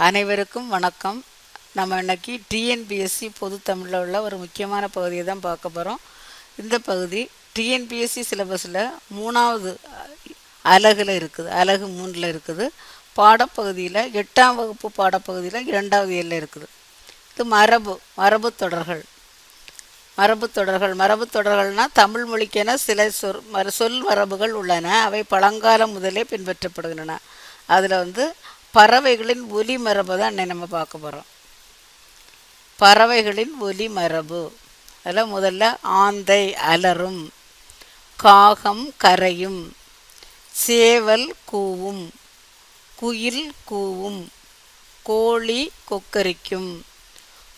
அனைவருக்கும் வணக்கம். நம்ம இன்னைக்கு டிஎன்பிஎஸ்சி பொது தமிழில் உள்ள ஒரு முக்கியமான பகுதியை தான் பார்க்க போகிறோம். இந்த பகுதி டிஎன்பிஎஸ்சி சிலபஸில் 3வது அலகில் இருக்குது, அலகு 3ல் இருக்குது. பாடப்பகுதியில் 8ஆம் வகுப்பு பாடப்பகுதியில் 2வது இயலில் இருக்குது. இது மரபு தொடர்கள். மரபு தொடர்கள்னால் தமிழ் மொழிக்கென சில சொல் மரபுகள் உள்ளன. அவை பழங்காலம் முதலே பின்பற்றப்படுகின்றன. அதில் பறவைகளின் ஒலி மரபு தான் நம்ம பார்க்க போகிறோம். பறவைகளின் ஒலி மரபு. அதில் முதல்ல ஆந்தை அலறும், காகம் கரையும், சேவல் கூவும், குயில் கூவும், கோழி கொக்கரிக்கும்,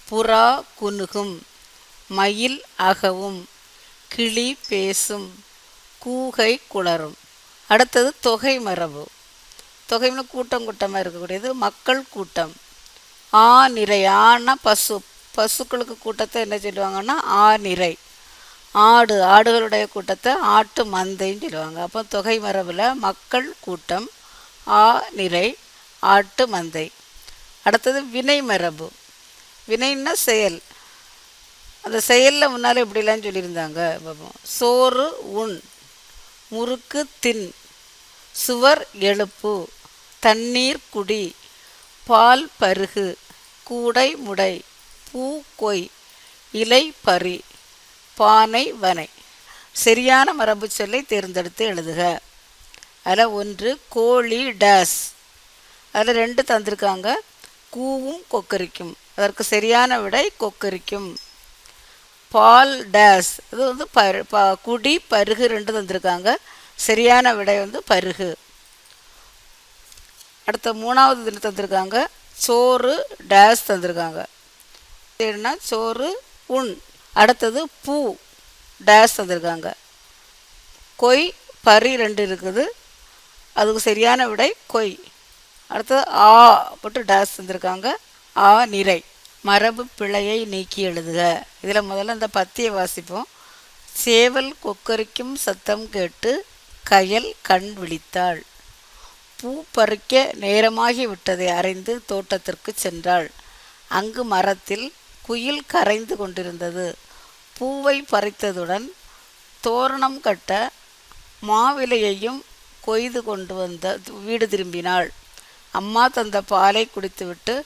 புறா குனுகும், மயில் அகவும், கிளி பேசும், கூகை குளரும். அடுத்தது தொகை மரபு. தொகைன்னு கூட்டமாக இருக்கக்கூடியது. மக்கள் கூட்டம். நிறை. ஆனா பசுக்களுக்கு கூட்டத்தை என்ன சொல்லுவாங்கன்னா நிறை. ஆடுகளுடைய கூட்டத்தை ஆட்டு மந்தைன்னு சொல்லுவாங்க. அப்போ தொகை மரபில் மக்கள் கூட்டம், நிறை, ஆட்டு மந்தை. அடுத்தது வினை மரபு. வினைன்னா செயல். அந்த செயலில் முன்னால் இப்படிலாம் சொல்லியிருந்தாங்க. பார்ப்போம். சோறு உண், முறுக்கு தின், சுவர் எழுப்பு, தண்ணீர் குடி, பால் பருகு, கூடை முடை, பூ கொய், இலை பறி, பானை வனை. சரியான மரபு சொல்லை தேர்ந்தெடுத்து எழுதுக. அதில் 1 கோழி டேஸ். அதில் 2 தந்திருக்காங்க. கூவும் கொக்கரிக்கும். அதற்கு சரியான விடை கொக்கரிக்கும். பால் டேஸ். இது குடி பருகு 2 தந்திருக்காங்க. சரியான விடை பருகு. அடுத்த 3வது இது தந்திருக்காங்க. சோறு டேஸ் தந்திருக்காங்க. சரின்னா சோறு உண். அடுத்தது பூ டேஸ் தந்திருக்காங்க. கொய் பறி 2 இருக்குது. அதுக்கு சரியான விடை கொய். அடுத்தது போட்டு டேஸ் தந்திருக்காங்க. நிறை. மரபு பிழையை நீக்கி எழுதுக. இதில் முதல்ல இந்த பத்தியை வாசிப்போம். சேவல் கொக்கரிக்கும் சத்தம் கேட்டு கயல் கண் விழித்தாள். பூ பறிக்க நேரமாகி விட்டதை அறிந்து தோட்டத்திற்கு சென்றாள். அங்கு மரத்தில் குயில் கரைந்து கொண்டிருந்தது. பூவை பறித்ததுடன் தோரணம் கட்ட மாவிலையையும் கொய்து கொண்டு வந்த வீடு திரும்பினாள். அம்மா தந்த பாலை குடித்துவிட்டு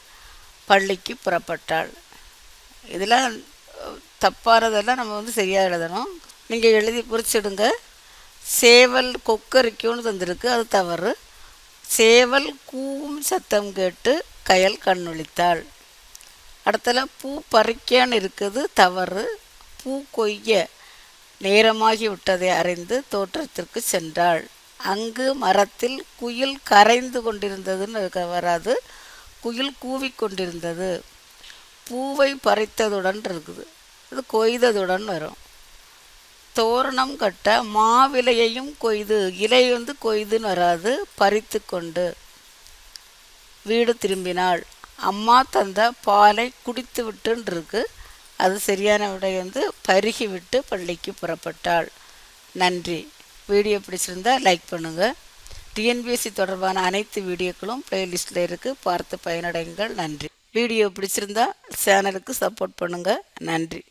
பள்ளிக்கு புறப்பட்டாள். இதெல்லாம் தப்பானதெல்லாம் நம்ம சரியாக எழுதணும். நீங்கள் எழுதி குறிச்சிடுங்க. சேவல் கொக்கரிக்கும்னு தந்திருக்கு, அது தவறு. சேவல் கூவும் சத்தம் கேட்டு கயல் கண்ணொழித்தாள். அடுத்தல பூ பறிக்கன்னு இருக்குது, தவறு. பூ கொய்ய நேரமாகி விட்டதை அறிந்து தோட்டத்திற்கு சென்றாள். அங்கு மரத்தில் குயில் கரைந்து கொண்டிருந்ததுன்னு வராது, குயில் கூவிக்கொண்டிருந்தது. பூவை பறித்ததுடன் இருக்குது, இது கொய்ததுடன் வரும். தோரணம் கட்ட மாவிலையையும் கொய்து, இலை கொய்துன்னு வராது, பறித்து கொண்டு. வீடு திரும்பினாள். அம்மா தந்த பாலை குடித்து விட்டுன்னு இருக்கு, அது சரியான விடை பருகி விட்டு பள்ளிக்கு புறப்பட்டாள். நன்றி. வீடியோ பிடிச்சிருந்தா லைக் பண்ணுங்கள். டிஎன்பிஎஸ்சி தொடர்பான அனைத்து வீடியோக்களும் பிளேலிஸ்டில் இருக்குது, பார்த்து பயனடைங்கள். நன்றி. வீடியோ பிடிச்சிருந்தா சேனலுக்கு சப்போர்ட் பண்ணுங்கள். நன்றி.